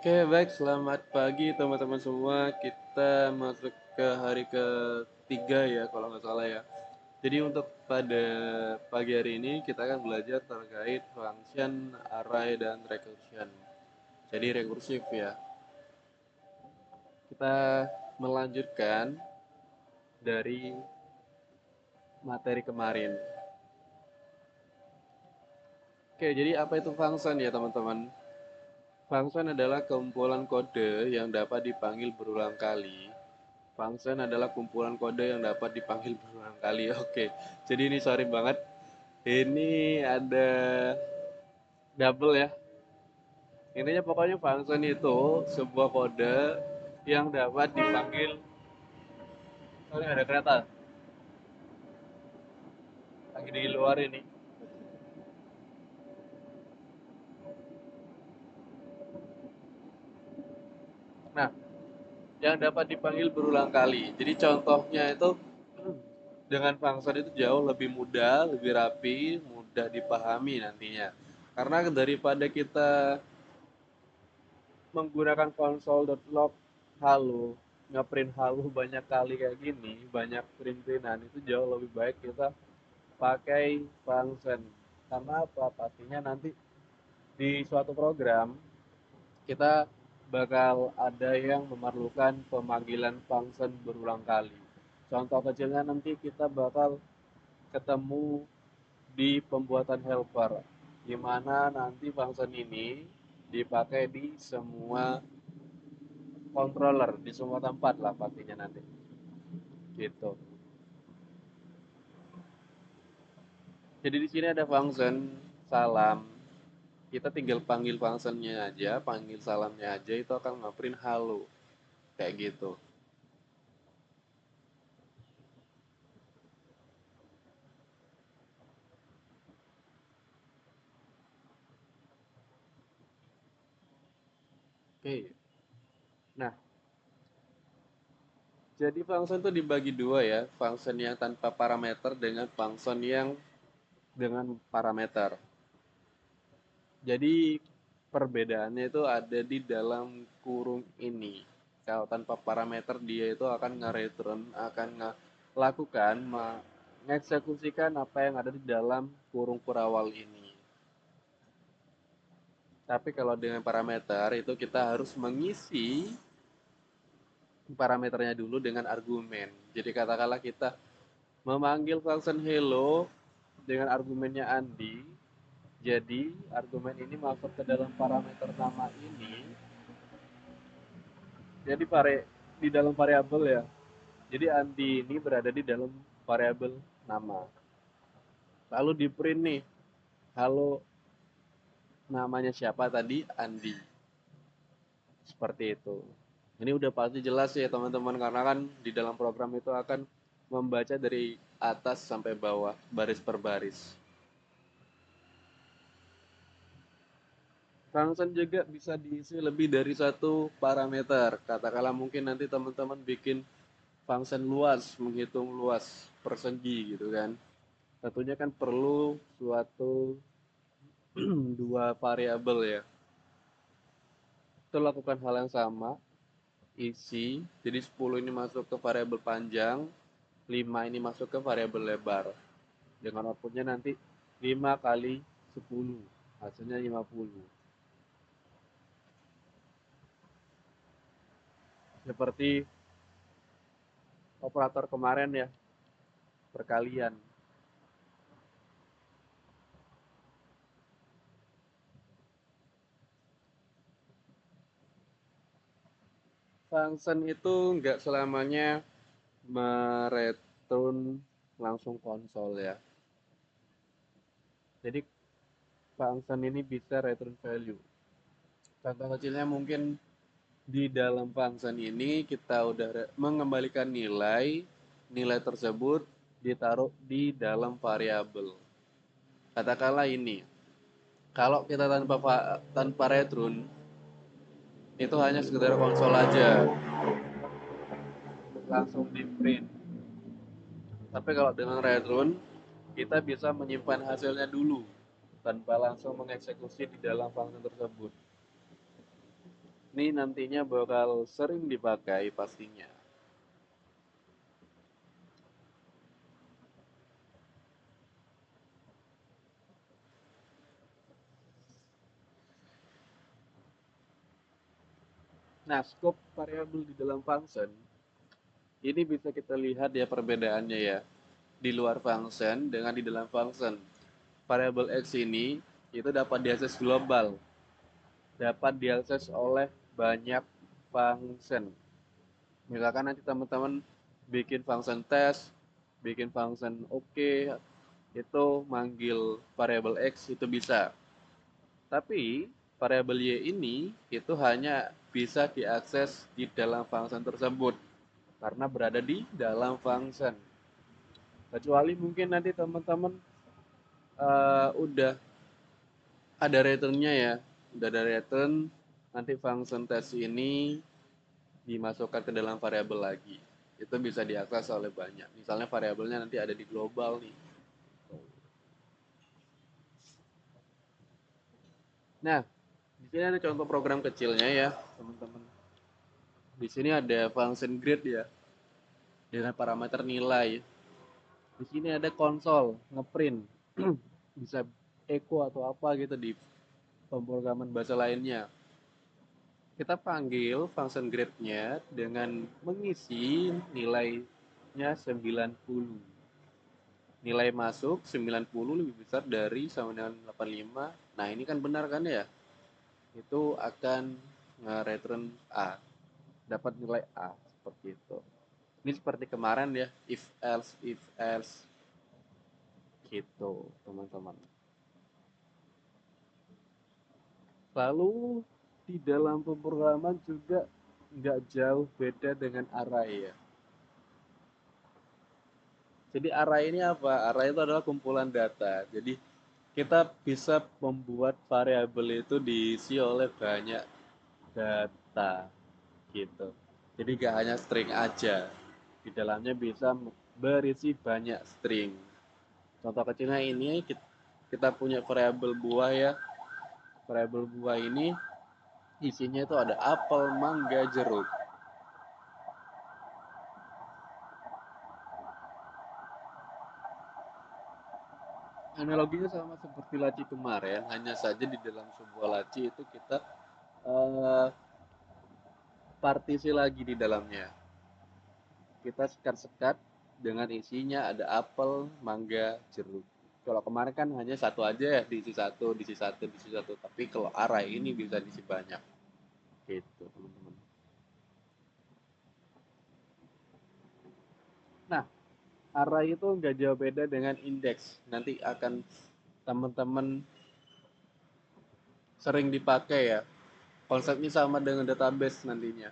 Oke, baik. Selamat pagi teman-teman semua. Kita masuk ke hari ketiga ya, kalau nggak salah ya. Jadi untuk pada pagi hari ini kita akan belajar terkait function, array, dan recursion. Jadi rekursif ya. Kita melanjutkan dari materi kemarin. Oke, jadi apa itu function ya teman-teman? Function adalah kumpulan kode yang dapat dipanggil berulang kali. Function adalah kumpulan kode yang dapat dipanggil berulang kali. Oke, jadi ini sorry banget. Ini ada double ya. Intinya pokoknya function itu sebuah kode yang dapat dipanggil. Sorry, ada kereta lagi di luar ini. Nah, yang dapat dipanggil berulang kali. Jadi contohnya itu dengan function itu jauh lebih mudah, lebih rapi, mudah dipahami nantinya. Karena daripada kita menggunakan console.log halo, ngeprint halo banyak kali kayak gini, banyak print-printan, itu jauh lebih baik kita pakai function. Karena apa? Pastinya nanti di suatu program kita bakal ada yang memerlukan pemanggilan function berulang kali. Contoh kecilnya nanti kita bakal ketemu di pembuatan helper, di mana nanti function ini dipakai di semua controller, di semua tempat lah pastinya nanti gitu. Jadi di sini ada function salam, kita tinggal panggil functionnya aja, panggil salamnya aja, itu akan ngeprint halo kayak gitu. Oke, nah jadi function itu dibagi dua ya, function yang tanpa parameter dengan function yang dengan parameter. Jadi perbedaannya itu ada di dalam kurung ini. Kalau tanpa parameter dia itu akan nge-return, akan melakukan, mengeksekusikan apa yang ada di dalam kurung kurawal ini. Tapi kalau dengan parameter itu kita harus mengisi parameternya dulu dengan argumen. Jadi katakanlah kita memanggil function hello dengan argumennya Andi. Jadi argumen ini masuk ke dalam parameter nama ini. Jadi di dalam variabel ya. Jadi Andi ini berada di dalam variabel nama. Lalu di print nih, halo, namanya siapa tadi? Andi. Seperti itu. Ini udah pasti jelas ya teman-teman, karena kan di dalam program itu akan membaca dari atas sampai bawah, baris per baris. Function juga bisa diisi lebih dari satu parameter. Katakanlah mungkin nanti teman-teman bikin function luas, menghitung luas persegi gitu kan. Tentunya kan perlu suatu dua variabel ya. Kita lakukan hal yang sama, isi. Jadi 10 ini masuk ke variabel panjang, 5 ini masuk ke variabel lebar. Dengan outputnya nanti 5 kali 10, hasilnya 50. Seperti operator kemarin ya, perkalian. Function itu nggak selamanya mereturn langsung konsol ya. Jadi function ini bisa return value. Contoh kecilnya mungkin di dalam function ini kita udah mengembalikan nilai, nilai tersebut ditaruh di dalam variabel. Katakanlah ini, kalau kita tanpa return itu hanya sekedar konsol aja, langsung di print. Tapi kalau dengan return kita bisa menyimpan hasilnya dulu tanpa langsung mengeksekusi di dalam function tersebut. Ini nantinya bakal sering dipakai pastinya. Nah, scope variabel di dalam function ini bisa kita lihat ya perbedaannya ya. Di luar function dengan di dalam function. Variabel X ini itu dapat diakses global, dapat diakses oleh banyak function. Misalkan nanti teman-teman bikin function test, bikin function oke, itu manggil variabel X itu bisa. Tapi variabel Y ini itu hanya bisa diakses di dalam function tersebut karena berada di dalam function. Kecuali mungkin nanti teman-teman udah ada returnnya ya, udah ada return, nanti function test ini dimasukkan ke dalam variabel lagi. Itu bisa diakses oleh banyak. Misalnya variabelnya nanti ada di global nih. Nah, di sini ada contoh program kecilnya ya, teman-teman. Di sini ada function grade ya, dengan parameter nilai. Di sini ada konsol, ngeprint. Bisa echo atau apa gitu di pemrograman bahasa lainnya. Kita panggil function grade-nya dengan mengisi nilainya 90. Nilai masuk 90 lebih besar dari sama dengan 85. Nah, ini kan benar kan ya? Itu akan nge-return A. Dapat nilai A seperti itu. Ini seperti kemarin ya, if else gitu, teman-teman. Lalu di dalam pemrograman juga nggak jauh beda dengan array ya. Jadi array ini apa? Array itu adalah kumpulan data. Jadi kita bisa membuat variabel itu diisi oleh banyak data gitu. Jadi gak hanya string aja. Di dalamnya bisa berisi banyak string. Contoh kecilnya ini kita punya variabel buah ya. Variabel buah ini isinya itu ada apel, mangga, jeruk. Analoginya sama seperti laci kemarin, hanya saja di dalam sebuah laci itu kita eh, partisi lagi di dalamnya. Kita sekat-sekat dengan isinya ada apel, mangga, jeruk. Kalau kemarin kan hanya satu aja ya, diisi satu, diisi satu, diisi satu. Tapi kalau array ini bisa diisi banyak. Gitu, teman-teman. Nah, array itu nggak jauh beda dengan indeks. Nanti akan teman-teman sering dipakai ya. Konsepnya sama dengan database nantinya.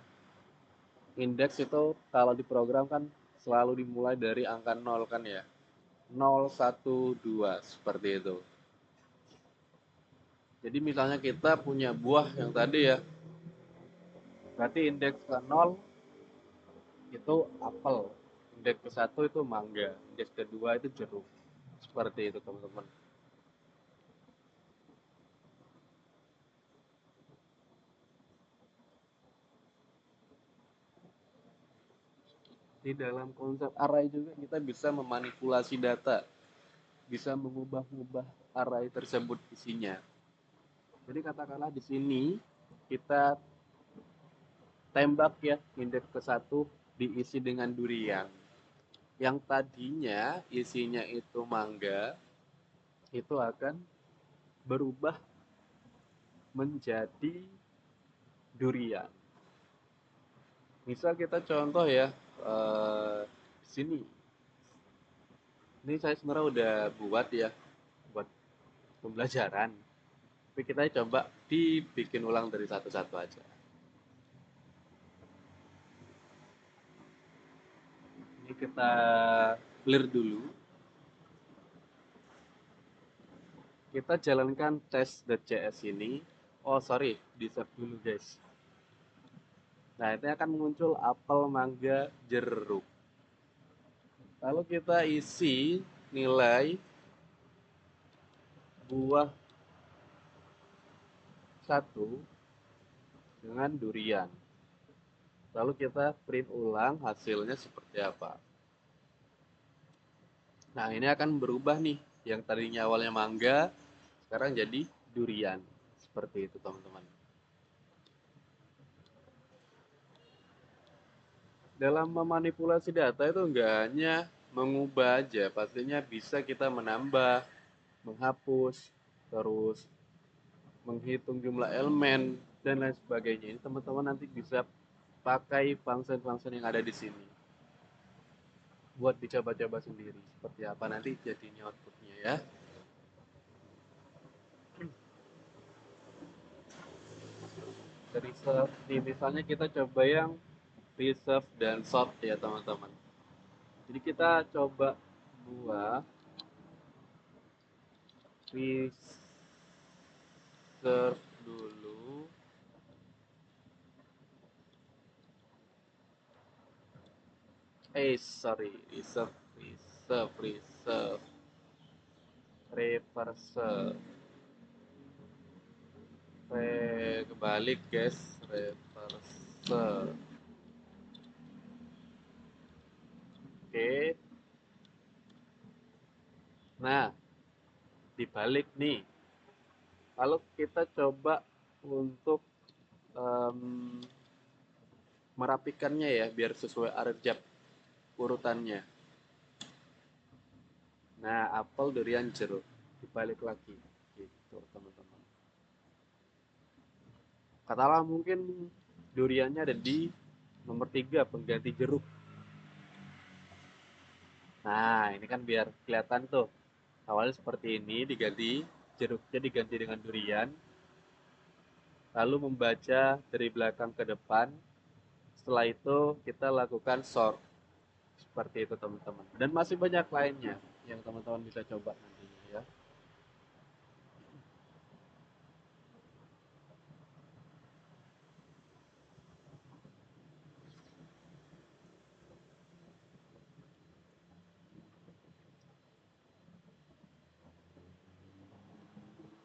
Indeks itu kalau diprogram kan selalu dimulai dari angka 0 kan ya. 0, 1, 2 seperti itu. Jadi misalnya kita punya buah yang tadi ya, berarti indeks ke 0 itu apel, indeks ke 1 itu mangga, indeks kedua itu jeruk. Seperti itu teman-teman. Di dalam konsep array juga kita bisa memanipulasi data, bisa mengubah-ubah array tersebut isinya. Jadi katakanlah di sini kita tembak ya indeks ke 1 diisi dengan durian. Yang tadinya isinya itu mangga, itu akan berubah menjadi durian. Misal kita contoh ya, di sini. Ini saya sebenarnya udah buat ya, buat pembelajaran. Tapi kita coba dibikin ulang dari satu-satu aja. Ini kita clear dulu. Kita jalankan tes.cs ini. Oh sorry, di save dulu guys. Nah ini akan muncul apel, mangga, jeruk. Lalu kita isi nilai buah satu dengan durian. Lalu kita print ulang hasilnya seperti apa. Nah, ini akan berubah nih. Yang tadinya awalnya mangga, sekarang jadi durian. Seperti itu, teman-teman. Dalam memanipulasi data itu enggak hanya mengubah aja, pastinya bisa kita menambah, menghapus, terus menghitung jumlah elemen, dan lain sebagainya. Ini teman-teman nanti bisa pakai function-function yang ada di sini buat dicoba-coba sendiri seperti apa nanti jadinya outputnya ya. Reserve di misalnya kita coba yang reserve dan sort ya teman-teman. Jadi kita coba buat reserve dulu. Sorry, reserve, reverse, kebalik guys, reverse. Oke, nah dibalik nih. Lalu kita coba untuk em, merapikannya ya biar sesuai arjab urutannya. Nah, apel, durian, jeruk dibalik lagi gitu teman-teman. Katakanlah mungkin duriannya ada di nomor 3 pengganti jeruk. Nah, ini kan biar kelihatan tuh. Awalnya seperti ini diganti, jeruknya diganti dengan durian, lalu membaca dari belakang ke depan. Setelah itu kita lakukan sort. Seperti itu teman-teman. Dan masih banyak lainnya yang teman-teman bisa coba nantinya ya.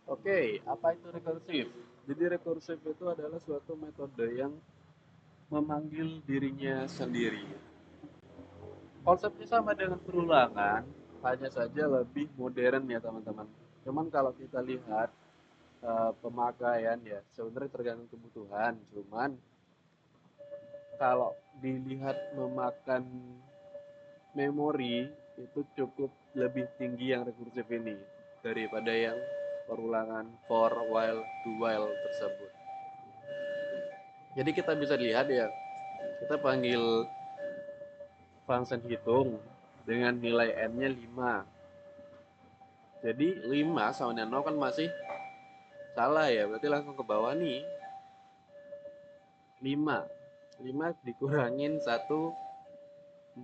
Oke, apa itu rekursif? Jadi rekursif itu adalah suatu metode yang memanggil dirinya sendiri. Konsepnya sama dengan perulangan, hanya saja lebih modern ya teman-teman. Cuman kalau kita lihat pemakaian ya, sebenarnya tergantung kebutuhan. Cuman kalau dilihat memakan memori itu cukup lebih tinggi yang rekursif ini daripada yang perulangan for while to while tersebut. Jadi kita bisa lihat ya, kita panggil function hitung dengan nilai n-nya 5. Jadi 5 sama dengan 0 kan masih salah ya, berarti langsung ke bawah nih. 5. 5 dikurangin 1,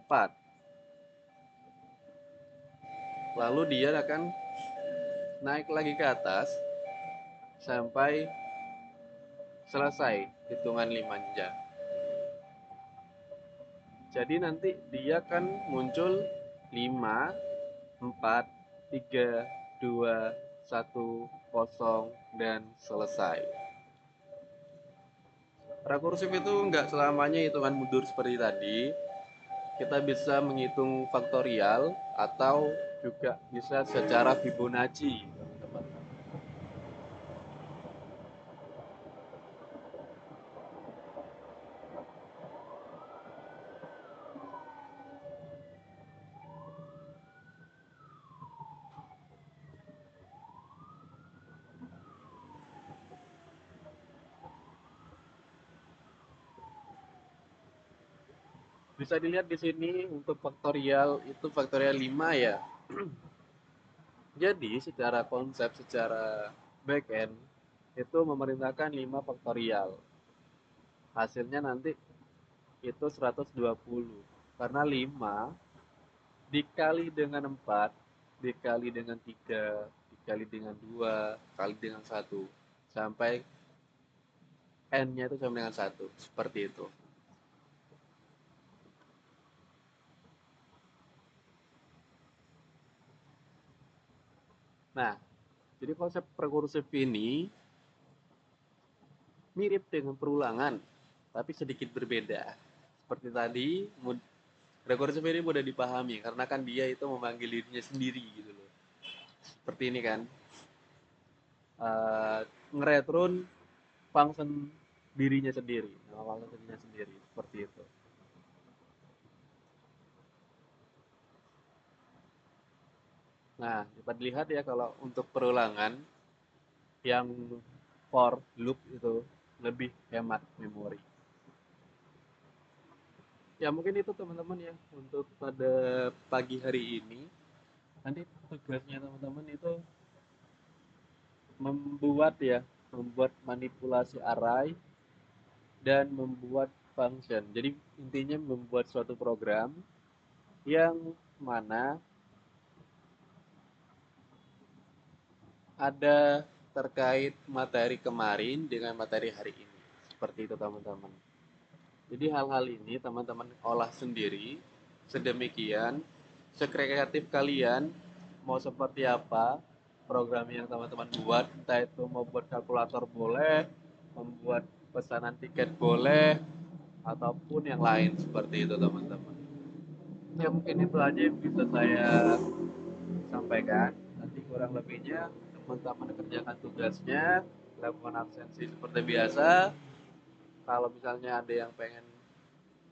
4. Lalu dia akan naik lagi ke atas sampai selesai hitungan 5-nya. Jadi nanti dia akan muncul 5, 4, 3, 2, 1, 0, dan selesai. Rekursif itu nggak selamanya hitungan mundur seperti tadi. Kita bisa menghitung faktorial atau juga bisa secara Fibonacci, teman-teman. Bisa dilihat di sini untuk faktorial itu faktorial 5 ya. Jadi secara konsep, secara backend itu memerintahkan 5 faktorial. Hasilnya nanti itu 120. Karena 5 dikali dengan 4, dikali dengan 3, dikali dengan 2, kali dengan 1, sampai n-nya itu sama dengan 1. Seperti itu. Nah, jadi konsep rekursif ini mirip dengan perulangan, tapi sedikit berbeda. Seperti tadi, Gregorius ini mudah dipahami karena kan dia itu memanggil dirinya sendiri gitu loh. Seperti ini kan, ngeretrun function dirinya sendiri, nama function dirinya sendiri, seperti itu. Nah, dapat dilihat ya kalau untuk perulangan yang for loop itu lebih hemat memori. Ya mungkin itu teman-teman ya untuk pada pagi hari ini. Nanti tugasnya teman-teman itu membuat manipulasi array dan membuat function. Jadi intinya membuat suatu program yang mana ada terkait materi kemarin dengan materi hari ini. Seperti itu teman-teman. Jadi hal-hal ini teman-teman olah sendiri sedemikian sekreatif kalian mau seperti apa program yang teman-teman buat, entah itu mau buat kalkulator boleh, membuat pesanan tiket boleh, ataupun yang lain seperti itu teman-teman. Ya mungkin itu aja yang bisa saya sampaikan. Nanti kurang lebihnya teman-teman kerjakan tugasnya, lakukan absensi seperti biasa. Kalau misalnya ada yang pengen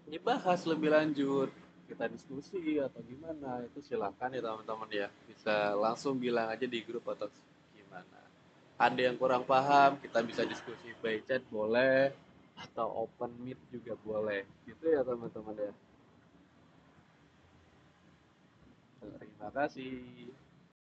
dibahas lebih lanjut, kita diskusi atau gimana, itu silakan ya teman-teman ya. Bisa langsung bilang aja di grup atau gimana. Ada yang kurang paham, kita bisa diskusi by chat boleh, atau open meet juga boleh. Gitu ya teman-teman ya. Terima kasih.